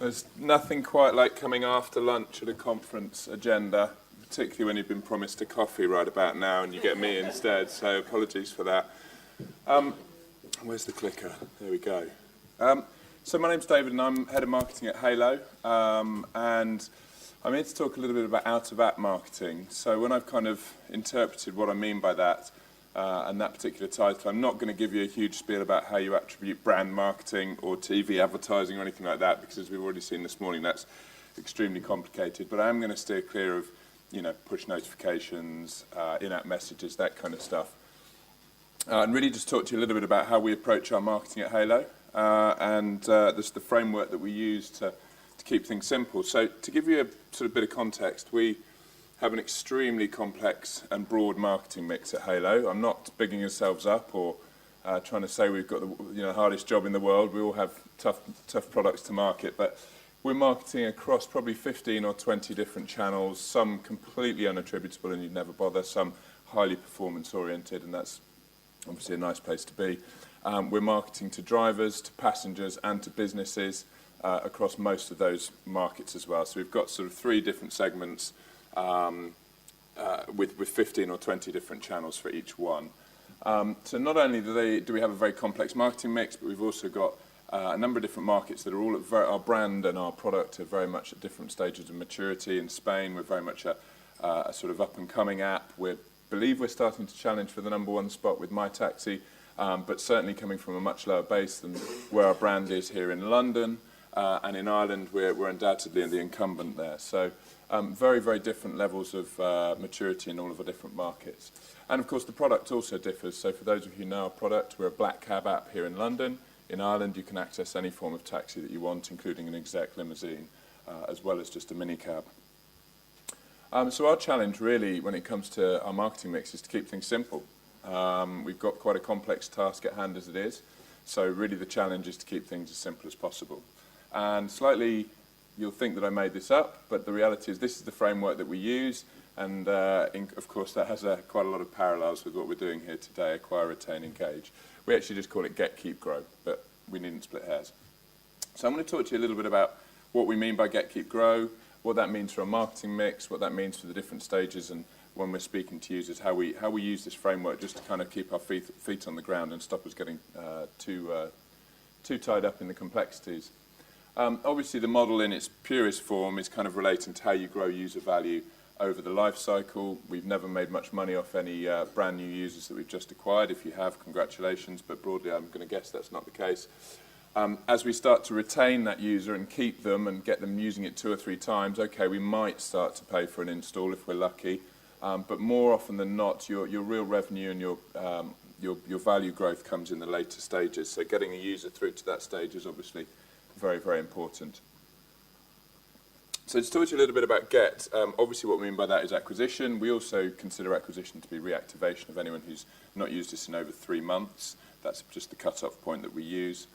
There's nothing quite like coming after lunch at a conference agenda, particularly when you've been promised a coffee right about now and you get me instead, so apologies for that. Where's the clicker? There we go. So my name's David and I'm Head of Marketing at Hailo, and I'm here to talk a little bit about out-of-app marketing. So when I've kind of interpreted what I mean by that, and that particular title, I'm not going to give you a huge spiel about how you attribute brand marketing or TV advertising or anything like that, because as we've already seen this morning, that's extremely complicated. But I am going to steer clear of, push notifications, in-app messages, that kind of stuff. And really just talk to you a little bit about how we approach our marketing at Hailo, and this is the framework that we use to keep things simple. So to give you a sort of bit of context, we have an extremely complex and broad marketing mix at Hailo. I'm not bigging ourselves up or trying to say we've got the hardest job in the world. We all have tough products to market, but we're marketing across probably 15 or 20 different channels, some completely unattributable and you'd never bother, some highly performance oriented, and that's obviously a nice place to be. We're marketing to drivers, to passengers and to businesses across most of those markets as well. So we've got sort of 3 different segments with 15 or 20 different channels for each one. So not only do we have a very complex marketing mix, but we've also got a number of different markets that are all at our brand and our product are very much at different stages of maturity. In Spain, we're very much a sort of up-and-coming app. We believe we're starting to challenge for the #1 spot with My Taxi, but certainly coming from a much lower base than where our brand is here in London. And in Ireland, we're undoubtedly the incumbent there. So very, very different levels of maturity in all of the different markets. And of course, the product also differs. So for those of you who know our product, we're a black cab app here in London. In Ireland, you can access any form of taxi that you want, including an exec limousine, as well as just a minicab. So our challenge really, when it comes to our marketing mix, is to keep things simple. We've got quite a complex task at hand as it is. So really the challenge is to keep things as simple as possible. And slightly, you'll think that I made this up, but the reality is this is the framework that we use, and of course that has quite a lot of parallels with what we're doing here today, acquire, retain, engage. We actually just call it get, keep, grow, but we needn't split hairs. So I'm going to talk to you a little bit about what we mean by get, keep, grow, what that means for our marketing mix, what that means for the different stages, and when we're speaking to users, how we use this framework just to kind of keep our feet on the ground and stop us getting too tied up in the complexities. Obviously, the model in its purest form is kind of relating to how you grow user value over the life cycle. We've never made much money off any brand new users that we've just acquired. If you have, congratulations, but broadly I'm going to guess that's not the case. As we start to retain that user and keep them and get them using it 2 or 3 times, okay, we might start to pay for an install if we're lucky, but more often than not, your real revenue and your value growth comes in the later stages. So getting a user through to that stage is obviously very, very important. So to talk to you a little bit about get, obviously what we mean by that is acquisition. We also consider acquisition to be reactivation of anyone who's not used this in over 3 months. That's just the cut-off point that we use.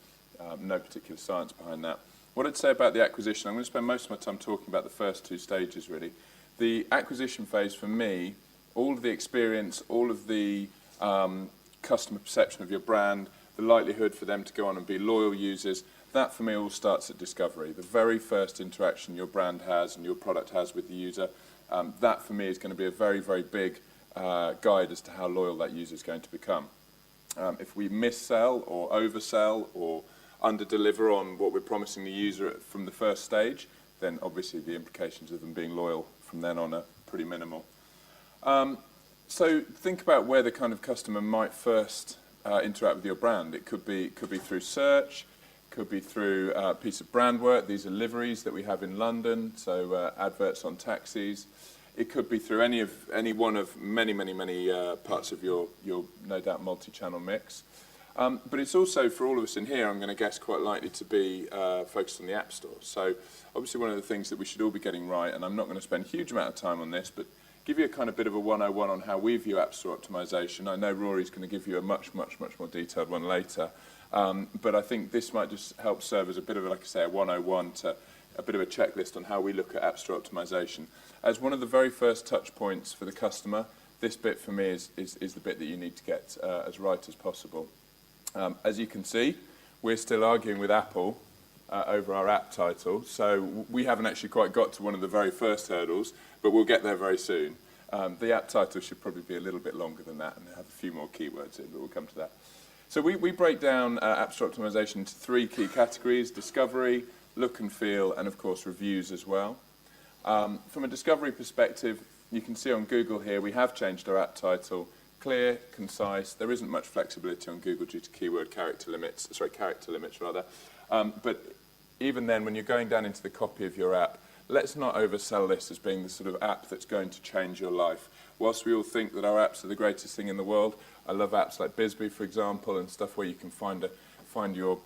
No particular science behind that. What I'd say about the acquisition, I'm going to spend most of my time talking about the first 2 stages really. The acquisition phase for me, all of the experience, all of the customer perception of your brand, the likelihood for them to go on and be loyal users, that for me all starts at discovery. The very first interaction your brand has and your product has with the user, that for me is going to be a very, very big guide as to how loyal that user is going to become. If we missell or oversell or under-deliver on what we're promising the user from the first stage, then obviously the implications of them being loyal from then on are pretty minimal. So think about where the kind of customer might first interact with your brand. It could be through search, could be through a piece of brand work. These are liveries that we have in London, so adverts on taxis. It could be through any one of many parts of your no doubt multi-channel mix. But it's also, for all of us in here, I'm going to guess quite likely to be focused on the App Store. So obviously one of the things that we should all be getting right, and I'm not going to spend a huge amount of time on this, but give you a kind of bit of a 101 on how we view App Store optimization. I know Rory's going to give you a much more detailed one later. But I think this might just help serve as a bit of, like I say, a 101 to a bit of a checklist on how we look at App Store optimization. As one of the very first touch points for the customer, this bit for me is the bit that you need to get as right as possible. As you can see, we're still arguing with Apple over our app title. So we haven't actually quite got to one of the very first hurdles, but we'll get there very soon. The app title should probably be a little bit longer than that and have a few more keywords in, but we'll come to that. So we break down App Store optimization into 3 key categories: discovery, look and feel, and of course reviews as well. From a discovery perspective, you can see on Google here we have changed our app title. Clear, concise. There isn't much flexibility on Google due to character limits rather. But even then, when you're going down into the copy of your app, let's not oversell this as being the sort of app that's going to change your life. Whilst we all think that our apps are the greatest thing in the world, I love apps like Bisbee, for example, and stuff where you can find your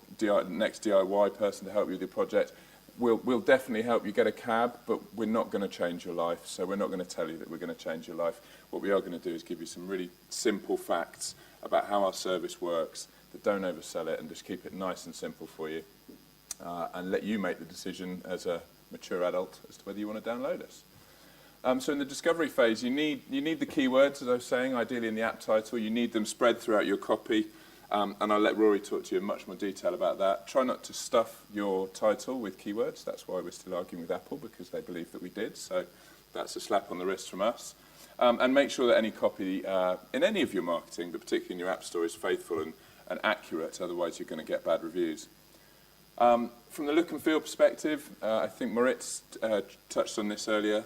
next DIY person to help you with your project. We'll definitely help you get a cab, but we're not going to change your life, so we're not going to tell you that we're going to change your life. What we are going to do is give you some really simple facts about how our service works that don't oversell it and just keep it nice and simple for you, and let you make the decision as a mature adult as to whether you want to download us. So in the discovery phase, you need the keywords, as I was saying, ideally in the app title. You need them spread throughout your copy. And I'll let Rory talk to you in much more detail about that. Try not to stuff your title with keywords. That's why we're still arguing with Apple, because they believe that we did. So that's a slap on the wrist from us. And make sure that any copy in any of your marketing, but particularly in your app store, is faithful and accurate. Otherwise, you're going to get bad reviews. From the look and feel perspective, I think Moritz touched on this earlier.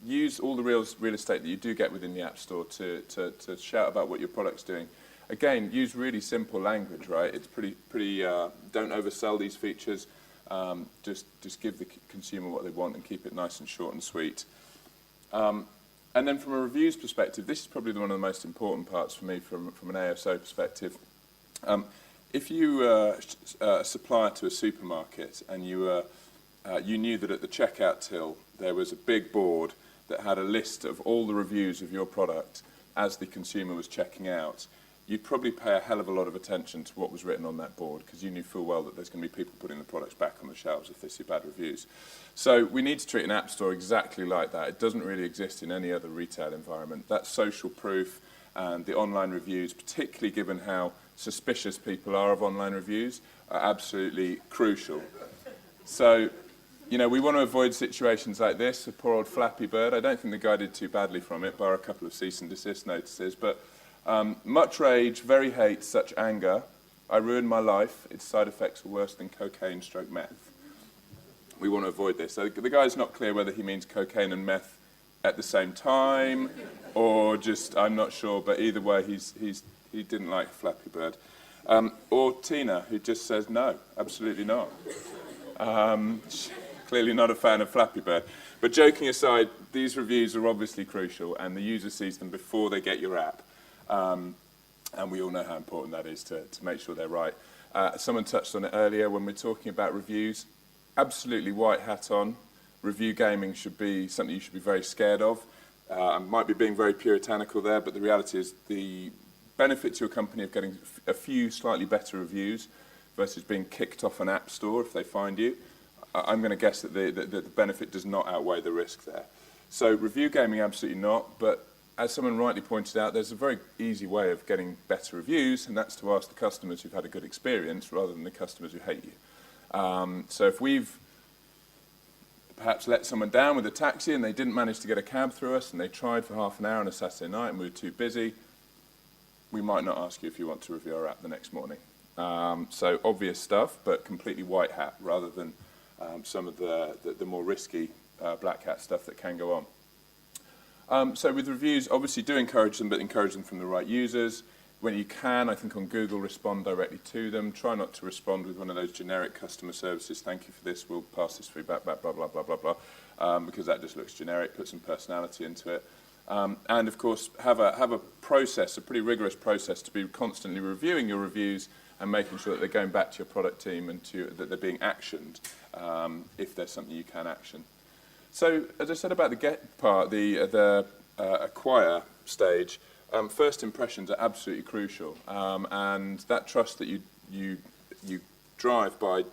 Use all the real estate that you do get within the app store to shout about what your product's doing. Again, use really simple language, right? It's pretty. Don't oversell these features. Just give the consumer what they want and keep it nice and short and sweet. And then from a reviews perspective, this is probably one of the most important parts for me from an ASO perspective. If you a supplier to a supermarket and you knew that at the checkout till there was a big board that had a list of all the reviews of your product as the consumer was checking out, you'd probably pay a hell of a lot of attention to what was written on that board, because you knew full well that there's going to be people putting the products back on the shelves if they see bad reviews. So we need to treat an app store exactly like that. It doesn't really exist in any other retail environment. That social proof and the online reviews, particularly given how suspicious people are of online reviews, are absolutely crucial. So, we want to avoid situations like this. A poor old Flappy Bird. I don't think the guy did too badly from it, bar a couple of cease and desist notices, but much rage, very hate, such anger. I ruined my life. Its side effects are worse than cocaine stroke meth. We want to avoid this. So the guy's not clear whether he means cocaine and meth at the same time, or just, I'm not sure, but either way, he didn't like Flappy Bird. Or Tina, who just says no, absolutely not. Clearly not a fan of Flappy Bird. But joking aside, these reviews are obviously crucial, and the user sees them before they get your app. And we all know how important that is to make sure they're right. Someone touched on it earlier when we're talking about reviews. Absolutely white hat on. Review gaming should be something you should be very scared of. I might be being very puritanical there, but the reality is the benefit to your company of getting a few slightly better reviews versus being kicked off an app store if they find you, I'm going to guess that the benefit does not outweigh the risk there. So review gaming, absolutely not, but as someone rightly pointed out, there's a very easy way of getting better reviews, and that's to ask the customers who've had a good experience rather than the customers who hate you. So if we've perhaps let someone down with a taxi and they didn't manage to get a cab through us and they tried for half an hour on a Saturday night and we were too busy, we might not ask you if you want to review our app the next morning. So obvious stuff, but completely white hat rather than some of the more risky black hat stuff that can go on. So with reviews, obviously do encourage them, but encourage them from the right users. When you can, I think on Google, respond directly to them. Try not to respond with one of those generic customer services, thank you for this, we'll pass this feedback back, blah, blah, blah, blah, blah, because that just looks generic, put some personality into it. And of course, have a process, a pretty rigorous process to be constantly reviewing your reviews and making sure that they're going back to your product team and that they're being actioned if there's something you can action. So, as I said about the get part, the acquire stage, first impressions are absolutely crucial, and that trust that you drive by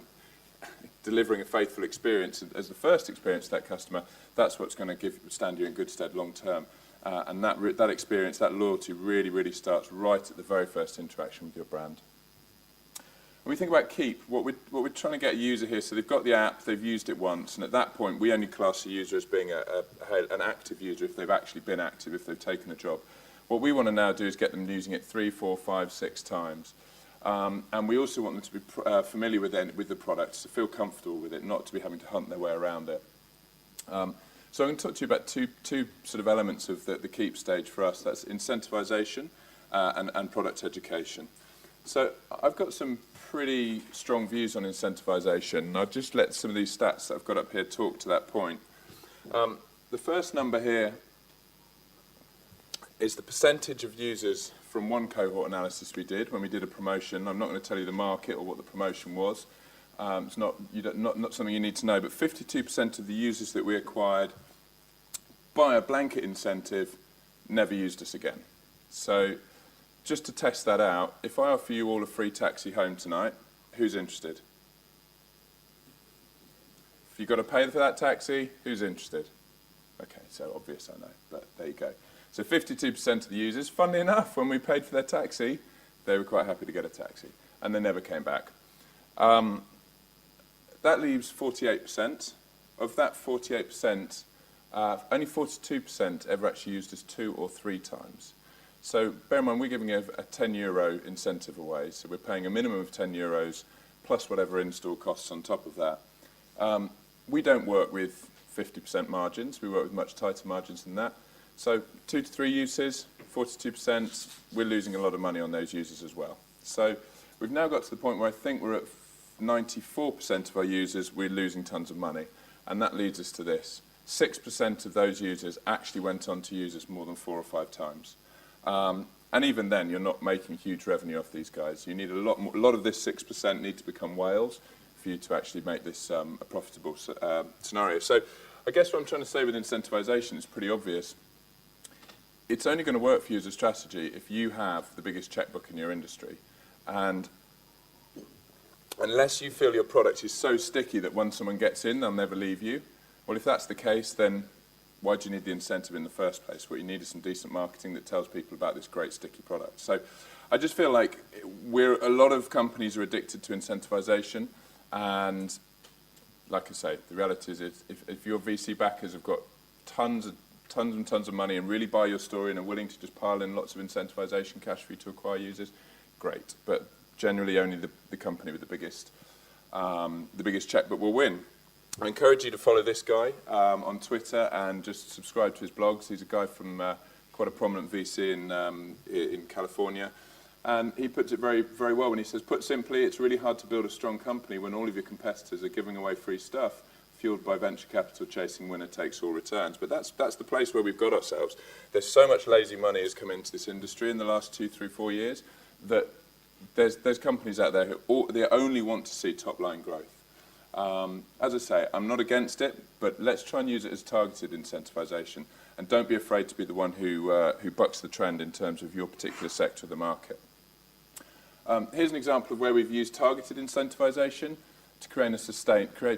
delivering a faithful experience as the first experience to that customer, that's what's going to stand you in good stead long term. And that experience, that loyalty really, really starts right at the very first interaction with your brand. When we think about keep, what we're trying to get a user here, so they've got the app, they've used it once, and at that point we only class a user as being an active user if they've actually been active, if they've taken a job. What we want to now do is get them using it 3, 4, 5, 6 times. And we also want them to be familiar with the product, to feel comfortable with it, not to be having to hunt their way around it. So I'm going to talk to you about two sort of elements of the keep stage for us. That's incentivization and product education. So I've got some pretty strong views on incentivization, and I've just let some of these stats that I've got up here talk to that point. The first number here is the percentage of users from one cohort analysis we did when we did a promotion. I'm not going to tell you the market or what the promotion was. It's not something you need to know, but 52% of the users that we acquired by a blanket incentive never used us again. So just to test that out, if I offer you all a free taxi home tonight, who's interested? If you've got to pay for that taxi, who's interested? Okay, so obvious, I know, but there you go. So 52% of the users, funnily enough, when we paid for their taxi, they were quite happy to get a taxi, and they never came back. That leaves 48%. Of that 48%, only 42% ever actually used us 2 or 3 times. So bear in mind, we're giving a €10 incentive away, so we're paying a minimum of €10 plus whatever install costs on top of that. We don't work with 50% margins, we work with much tighter margins than that. So 2 to 3 uses, 42%, we're losing a lot of money on those users as well. So we've now got to the point where I think we're at 94% of our users, we're losing tons of money. And that leads us to this. 6% of those users actually went on to use us more than 4 or 5 times. And even then, you're not making huge revenue off these guys. You need a lot more. A lot of this 6% need to become whales for you to actually make this a profitable scenario. So I guess what I'm trying to say with incentivization is pretty obvious. It's only going to work for you as a strategy if you have the biggest checkbook in your industry. And unless you feel your product is so sticky that once someone gets in, they'll never leave you, well, if that's the case, then why do you need the incentive in the first place? What you need is some decent marketing that tells people about this great sticky product. So I just feel like a lot of companies are addicted to incentivization, and like I say, the reality is if your VC backers have got tons and tons of money and really buy your story and are willing to just pile in lots of incentivization cash for you to acquire users, great. But generally only the company with the biggest checkbook will win. I encourage you to follow this guy on Twitter and just subscribe to his blogs. He's a guy from quite a prominent VC in California. And he puts it very, very well when he says, put simply, it's really hard to build a strong company when all of your competitors are giving away free stuff, fueled by venture capital chasing winner-takes-all returns. But that's the place where we've got ourselves. There's so much lazy money has come into this industry in the last 2, 3, 4 years that there's companies out there who they only want to see top-line growth. As I say, I'm not against it, but let's try and use it as targeted incentivization, and don't be afraid to be the one who bucks the trend in terms of your particular sector of the market. Here's an example of where we've used targeted incentivization to create a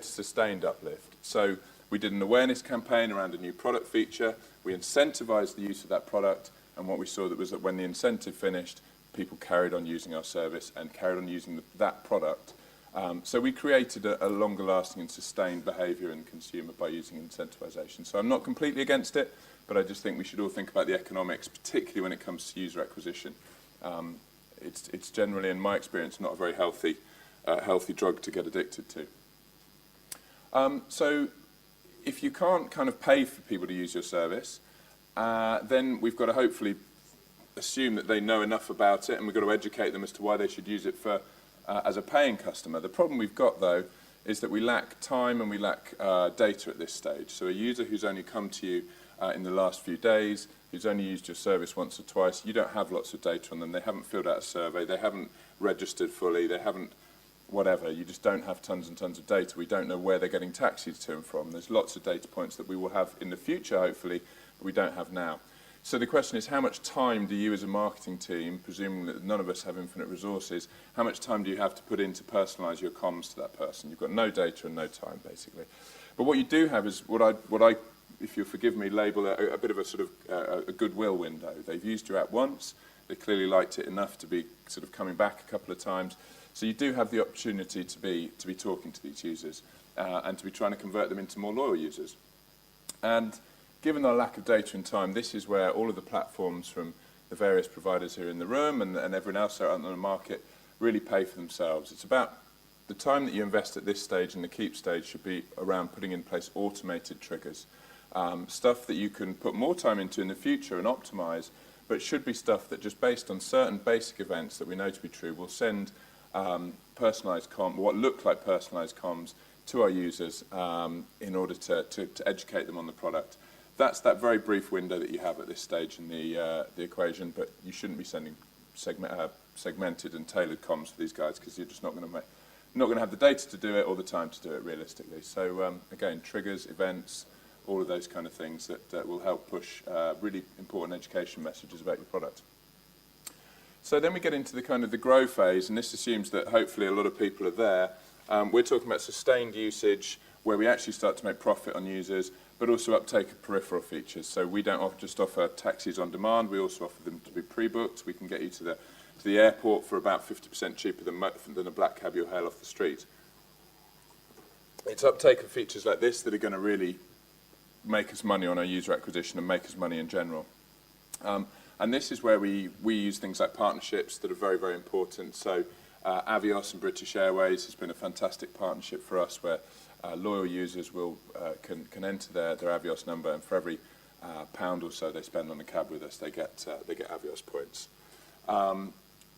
sustained uplift. So we did an awareness campaign around a new product feature. We incentivized the use of that product, and what we saw was that when the incentive finished, people carried on using our service and carried on using that product. So we created a longer-lasting and sustained behaviour in the consumer by using incentivization. So I'm not completely against it, but I just think we should all think about the economics, particularly when it comes to user acquisition. It's generally, in my experience, not a very healthy drug to get addicted to. So if you can't kind of pay for people to use your service, then we've got to hopefully assume that they know enough about it, and we've got to educate them as to why they should use it as a paying customer. The problem we've got, though, is that we lack time and we lack data at this stage. So a user who's only come to you in the last few days, who's only used your service once or twice, you don't have lots of data on them. They haven't filled out a survey, they haven't registered fully, they haven't whatever. You just don't have tons and tons of data. We don't know where they're getting taxis to and from. There's lots of data points that we will have in the future, hopefully, but we don't have now. So the question is, how much time do you as a marketing team, presuming that none of us have infinite resources, how much time do you have to put in to personalise your comms to that person? You've got no data and no time, basically. But what you do have is what I if you'll forgive me, label a bit of a sort of a goodwill window. They've used your app once. They clearly liked it enough to be sort of coming back a couple of times. So you do have the opportunity to be talking to these users and to be trying to convert them into more loyal users. And given our lack of data and time, this is where all of the platforms from the various providers here in the room and everyone else out on the market really pay for themselves. It's about the time that you invest at this stage and the keep stage should be around putting in place automated triggers. Stuff that you can put more time into in the future and optimize, but it should be stuff that just based on certain basic events that we know to be true will send personalized what look like personalized comms to our users in order to educate them on the product. That's that very brief window that you have at this stage in the equation, but you shouldn't be sending segmented and tailored comms to these guys because you're just not going to have the data to do it or the time to do it realistically. So again, triggers, events, all of those kind of things that will help push really important education messages about your product. So then we get into the kind of the grow phase, and this assumes that hopefully a lot of people are there. We're talking about sustained usage where we actually start to make profit on users, but also uptake of peripheral features. So we don't just offer taxis on demand, we also offer them to be pre-booked. We can get you to the airport for about 50% cheaper than a black cab you'll hail off the street. It's uptake of features like this that are going to really make us money on our user acquisition and make us money in general. And this is where we use things like partnerships that are very, very important. So Avios and British Airways has been a fantastic partnership for us where loyal users can enter their Avios number, and for every pound or so they spend on a cab with us, they get Avios points.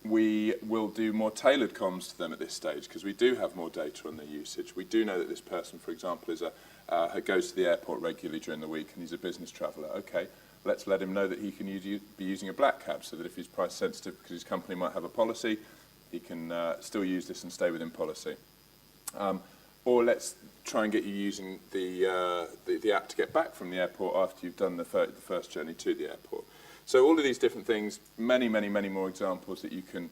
We will do more tailored comms to them at this stage because we do have more data on their usage. We do know that this person, for example, goes to the airport regularly during the week and he's a business traveller. Okay, let's let him know that he can be using a black cab so that if he's price sensitive because his company might have a policy, he can still use this and stay within policy. Or let's try and get you using the app to get back from the airport after you've done the first journey to the airport. So all of these different things, many, many, many more examples that you can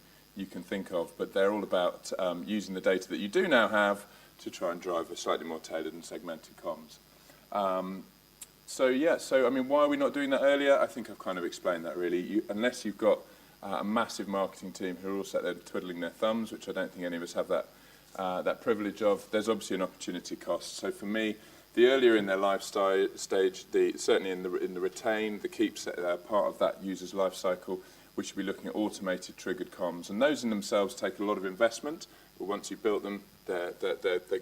think of, but they're all about using the data that you do now have to try and drive a slightly more tailored and segmented comms. So I mean, why are we not doing that earlier? I think I've kind of explained that really. Unless you've got a massive marketing team who are all sat there twiddling their thumbs, which I don't think any of us have that privilege of, there's obviously an opportunity cost. So for me, the earlier in their life stage, certainly in the retain, the keep part of that user's life cycle, we should be looking at automated triggered comms. And those in themselves take a lot of investment, but once you've built them, they're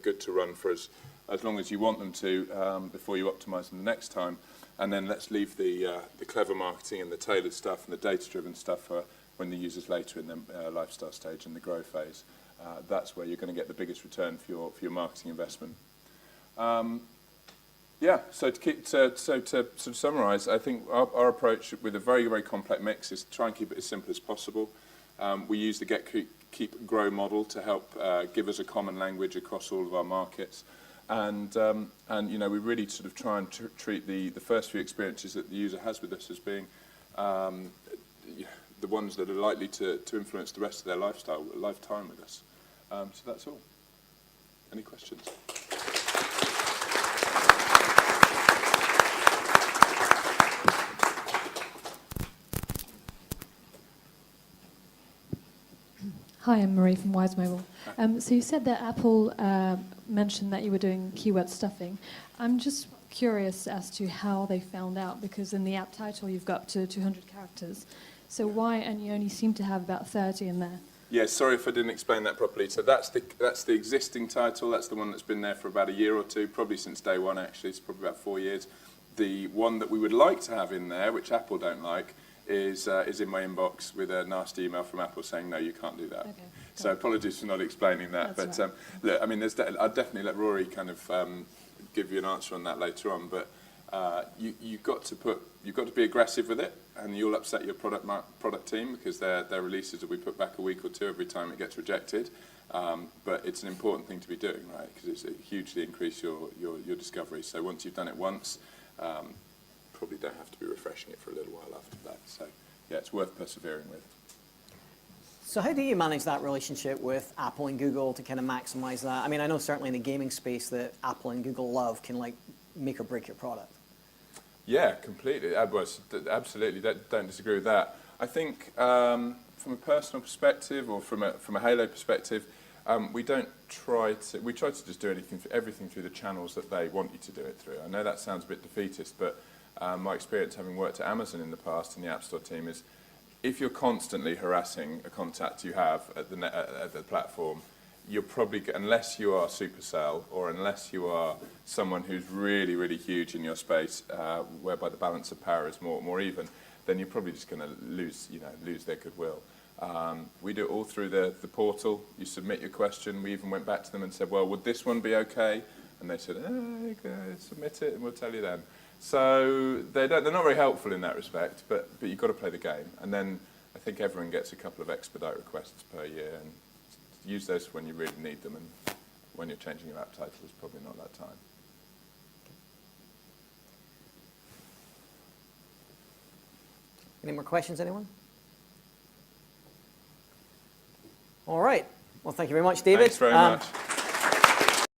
good to run for as long as you want them to before you optimize them the next time. And then let's leave the clever marketing and the tailored stuff and the data-driven stuff for when the user's later in their lifestyle stage in the grow phase. That's where you're going to get the biggest return for your marketing investment. So to sort of summarise, I think our approach with a very, very complex mix is to try and keep it as simple as possible. We use the get, keep, grow model to help give us a common language across all of our markets. And you know, we really sort of try and treat the first few experiences that the user has with us as being the ones that are likely to influence the rest of their lifetime with us. So that's all. Any questions? Hi, I'm Marie from Wise Mobile. So you said that Apple mentioned that you were doing keyword stuffing. I'm just curious as to how they found out, because in the app title you've got up to 200 characters. So why, and you only seem to have about 30 in there? Yeah, sorry if I didn't explain that properly. So that's the existing title. That's the one that's been there for about a year or two, probably since day one actually. It's probably about 4 years. The one that we would like to have in there, which Apple don't like, is in my inbox with a nasty email from Apple saying, no, you can't do that. Okay, so apologies for not explaining that. That's but right. Look, I mean, I'll definitely let Rory kind of give you an answer on that later on. But you've got to be aggressive with it, and you'll upset your product team because their releases will be put back a week or two every time it gets rejected. But it's an important thing to be doing, right? Because it's hugely increase your discovery. So once you've done it once, probably don't have to be refreshing it for a little while after that. So yeah, it's worth persevering with. So how do you manage that relationship with Apple and Google to kind of maximize that? I mean, I know certainly in the gaming space that Apple and Google love can like make or break your product. Yeah, completely. Absolutely. Don't disagree with that. I think from a personal perspective or from a Hailo perspective, We don't try to. We try to just do everything through the channels that they want you to do it through. I know that sounds a bit defeatist, but my experience, having worked at Amazon in the past in the App Store team, is if you're constantly harassing a contact you have at the platform, you're probably, unless you are Supercell or unless you are someone who's really, really huge in your space, whereby the balance of power is more even, then you're probably just going to lose their goodwill. We do it all through the portal. You submit your question. We even went back to them and said, well, would this one be okay? And they said, submit it and we'll tell you then. So they're not very helpful in that respect, but you've got to play the game. And then I think everyone gets a couple of expedite requests per year, and use those when you really need them, and when you're changing your app title is probably not that time. Any more questions, anyone? All right. Well, thank you very much, David. Thanks very much.